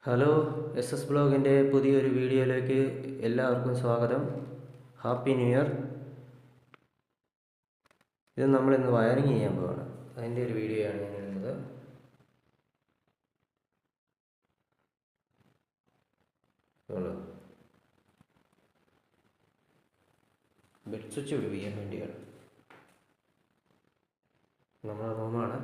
Hello, S S ബ്ലോഗിൻ്റെ പുതിയൊരു വീഡിയോയിലേക്ക് എല്ലാവർക്കും സ്വാഗതം. Happy new year. ഇത് നമ്മളിന്ന് വയറിങ് ചെയ്യാൻ പോവാണ്. അതിൻ്റെ ഒരു വീഡിയോ ആണ് ഞാൻ ഇടുന്നത്. ബെഡ് സ്വിച്ച് പിടിപ്പിക്കാൻ വേണ്ടിയാണ്. നമ്മുടെ റൂമാണ്.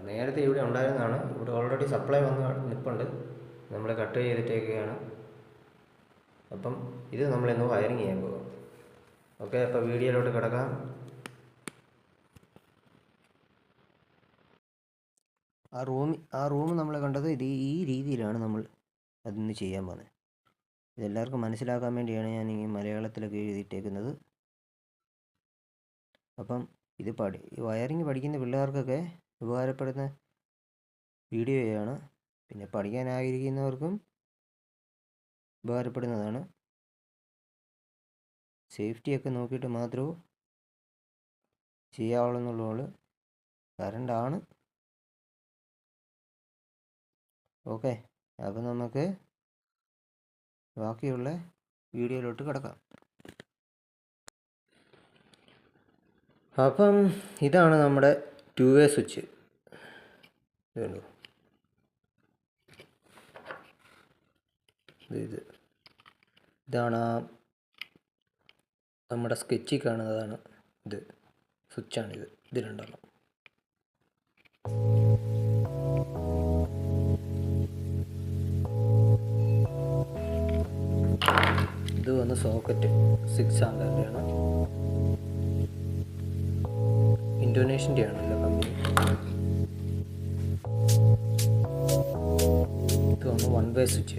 നേരത്തെ ഇവിടെ ഉണ്ടായിരുന്നതാണ്. ഇവിടെ ഓൾറെഡി സപ്ലൈ വന്ന് നിൽപ്പുണ്ട്. നമ്മൾ കട്ട് ചെയ്തിട്ടേക്കുകയാണ്. അപ്പം ഇത് നമ്മളിന്ന് വയറിങ് ചെയ്യാൻ പോകും. ഓക്കെ, അപ്പോൾ വീഡിയോയിലോട്ട് കിടക്കാം. ആ റൂം നമ്മൾ കണ്ടത് ഈ രീതിയിലാണ് നമ്മൾ അതിന്ന് ചെയ്യാൻ പോകുന്നത്. ഇതെല്ലാവർക്കും മനസ്സിലാക്കാൻ വേണ്ടിയാണ് ഞാൻ ഈ മലയാളത്തിലൊക്കെ എഴുതിയിട്ടേക്കുന്നത്. അപ്പം ഇത് ഈ വയറിങ് പഠിക്കുന്ന പിള്ളേർക്കൊക്കെ ഉപകാരപ്പെടുന്ന വീഡിയോയാണ്. പിന്നെ പഠിക്കാൻ ആഗ്രഹിക്കുന്നവർക്കും ഉപകാരപ്പെടുന്നതാണ്. സേഫ്റ്റിയൊക്കെ നോക്കിയിട്ട് മാത്രമേ ചെയ്യാവുള്ളൂ. കറണ്ടാണ്. ഓക്കെ, അപ്പം നമുക്ക് ബാക്കിയുള്ള വീഡിയോയിലോട്ട് കിടക്കാം. അപ്പം ഇതാണ് നമ്മുടെ 2-way സ്വിച്ച്. ഇതാണ് നമ്മുടെ സ്കെച്ചിൽ കാണുന്നതാണ്. ഇത് സ്വിച്ചാണിത്. ഇത് രണ്ടെണ്ണം. ഇത് വന്ന് സോക്കറ്റ് 6 ആമ്പിയറിൻ്റെയാണ്. ഇൻഡോനേഷ്യൻ്റെ ആണല്ലോ കമ്പനി. ഇത് വന്ന് 1-way സ്വിച്ച്.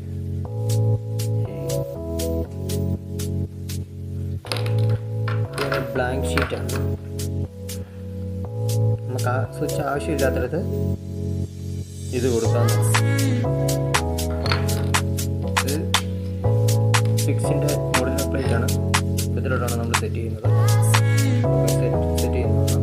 ബ്ലാങ്ക് ഷീറ്റാണ്. നമുക്ക് ആ സ്വിച്ച് ആവശ്യമില്ലാത്തടത്ത് ഇത് കൊടുക്കാം. ഇത് 6-ൻ്റെ മോഡുലാർ പ്ലേറ്റ് ആണ്. ഇതിലോട്ടാണ് നമ്മൾ സെറ്റ് ചെയ്യുന്നത്. സെറ്റ് ചെയ്യുന്നതാണ്.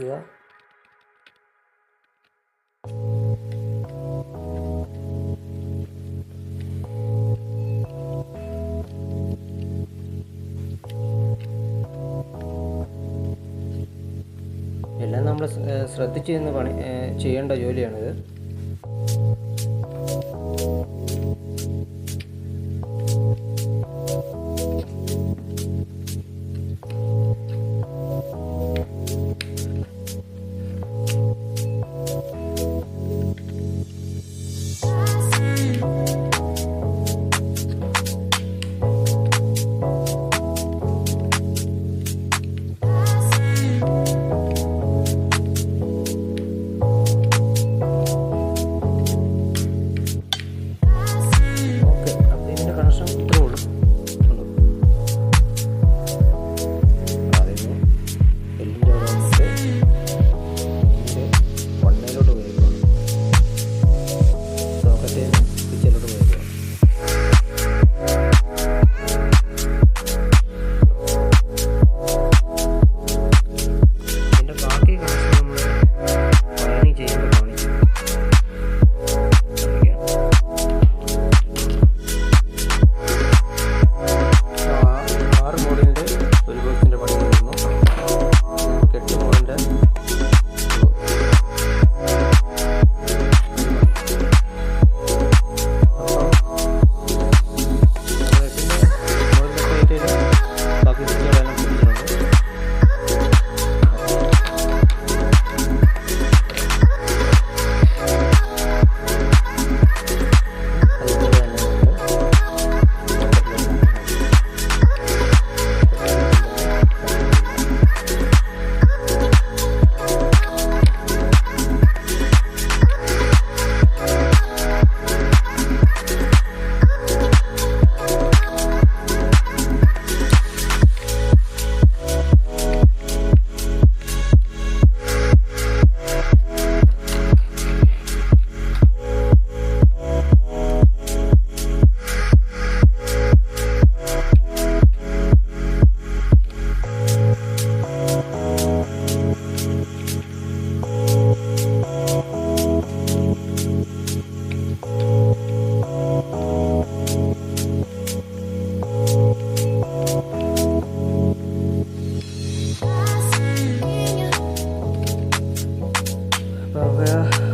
വയ്ക്കുക. എല്ലാം നമ്മൾ ശ്രദ്ധിച്ച് നിന്ന് ചെയ്യേണ്ട ജോലിയാണിത്.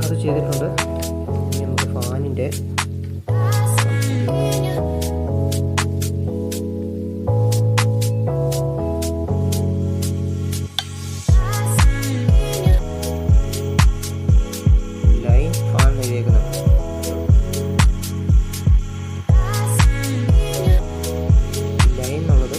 അത് ചെയ്തിട്ടുണ്ട്. ഇനി നമുക്ക് ഫാനിൻ്റെ ലൈൻ ഫാൻ എഴുതിയേക്കുന്നുണ്ട്. ലൈൻ എന്നുള്ളത്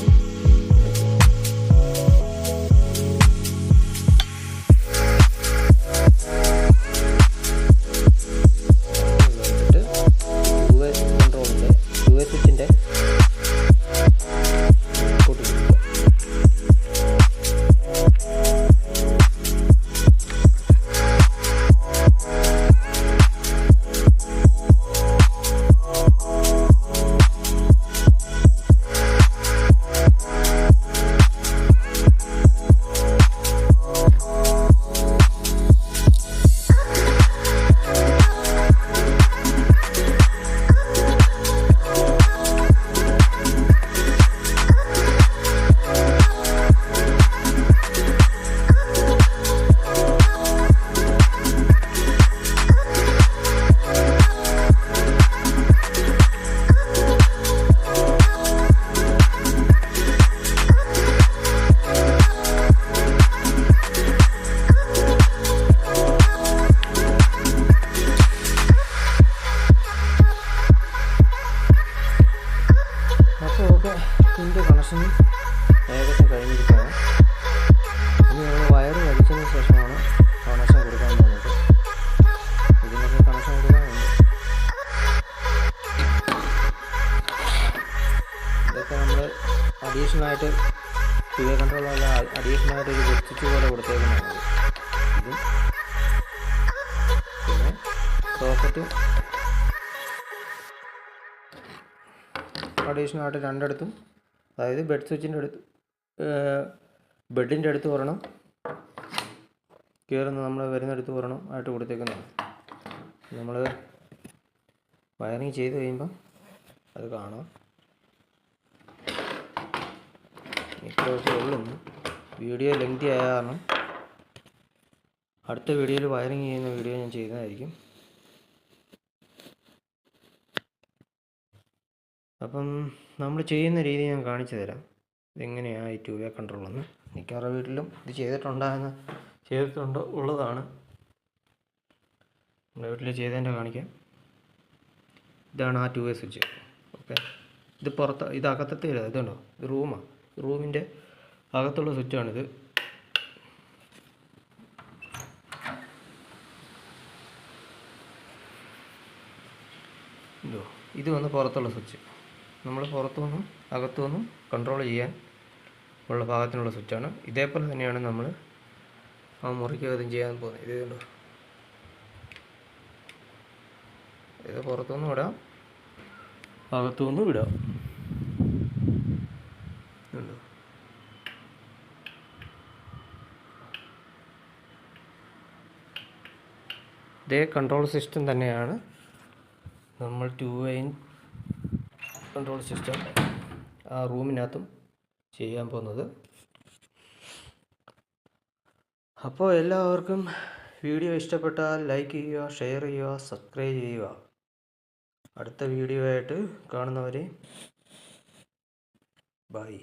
ഇതിൻ്റെ കണക്ഷൻ ഏകദേശം കഴിഞ്ഞിരിക്കുകയാണ്. ഇനി നമ്മൾ വയറ് വലിച്ചതിന് ശേഷമാണ് കണക്ഷൻ കൊടുക്കാൻ പോകുന്നത്. ഇതിനൊക്കെ കണക്ഷൻ കൊടുക്കാനുണ്ട്. ഇതൊക്കെ നമ്മൾ അഡീഷണലായിട്ട് PA കൺട്രോളല്ല, അഡീഷണലായിട്ട് ഒരു സ്വിച്ച് പോലെ കൊടുത്തേക്കുന്നതാണ്. ഇതും പിന്നെ സോക്കറ്റ് അഡീഷണലായിട്ട് രണ്ടിടത്തും, അതായത് ബെഡ് സ്വിച്ചിൻ്റെ അടുത്ത്, ബെഡിൻ്റെ അടുത്ത് ഒരെണ്ണം, കയറുന്ന നമ്മൾ വരുന്നിടത്ത് ഒരെണ്ണം ആയിട്ട് കൊടുത്തേക്കുന്നതാണ്. നമ്മൾ വയറിങ് ചെയ്ത് കഴിയുമ്പോൾ അത് കാണാം. ഇത്രയൊക്കെ ഉള്ളൂ. വീഡിയോ ലെങ്തി ആയ കാരണം അടുത്ത വീഡിയോയിൽ വയറിങ് ചെയ്യുന്ന വീഡിയോ ഞാൻ ചെയ്യുന്നതായിരിക്കും. അപ്പം നമ്മൾ ചെയ്യുന്ന രീതി ഞാൻ കാണിച്ചു തരാം. ഇതെങ്ങനെയാണ് ഈ 2 വേ കൺട്രോളെന്ന്. മിക്കവാറും വീട്ടിലും ഇത് ഉള്ളതാണ്. നമ്മുടെ വീട്ടിൽ ചെയ്തതിൻ്റെ കാണിക്കാം. ഇതാണ് ആ 2 വേ സ്വിച്ച്. ഓക്കെ, ഇത് ഇത് അകത്തത്തെ ഇതുണ്ടോ, ഇത് റൂമാണ്. റൂമിൻ്റെ അകത്തുള്ള സ്വിച്ചാണിത്. ഇത് വന്ന് പുറത്തുള്ള സ്വിച്ച്. നമ്മൾ പുറത്തുനിന്നും അകത്തുനിന്നും കൺട്രോൾ ചെയ്യാൻ ഉള്ള ഭാഗത്തിനുള്ള സ്വിച്ചാണ്. ഇതേപോലെ തന്നെയാണ് നമ്മൾ ആ മുറിക്കകത്തും ചെയ്യാൻ പോകുന്നത്. ഇത് കണ്ടോ, ഇത് പുറത്തുനിന്നും ഇടാം, അകത്തുനിന്നും ഇടാം. ഉണ്ടോ, ഇതേ കൺട്രോൾ സിസ്റ്റം തന്നെയാണ് നമ്മൾ 2 വേ കൺട്രോൾ സിസ്റ്റം ആ റൂമിനകത്തും ചെയ്യാൻ പോകുന്നത്. അപ്പോൾ എല്ലാവർക്കും വീഡിയോ ഇഷ്ടപ്പെട്ടാൽ ലൈക്ക് ചെയ്യുക, ഷെയർ ചെയ്യുക, സബ്സ്ക്രൈബ് ചെയ്യുക. അടുത്ത വീഡിയോ ആയിട്ട് കാണുന്നവരെ ബൈ.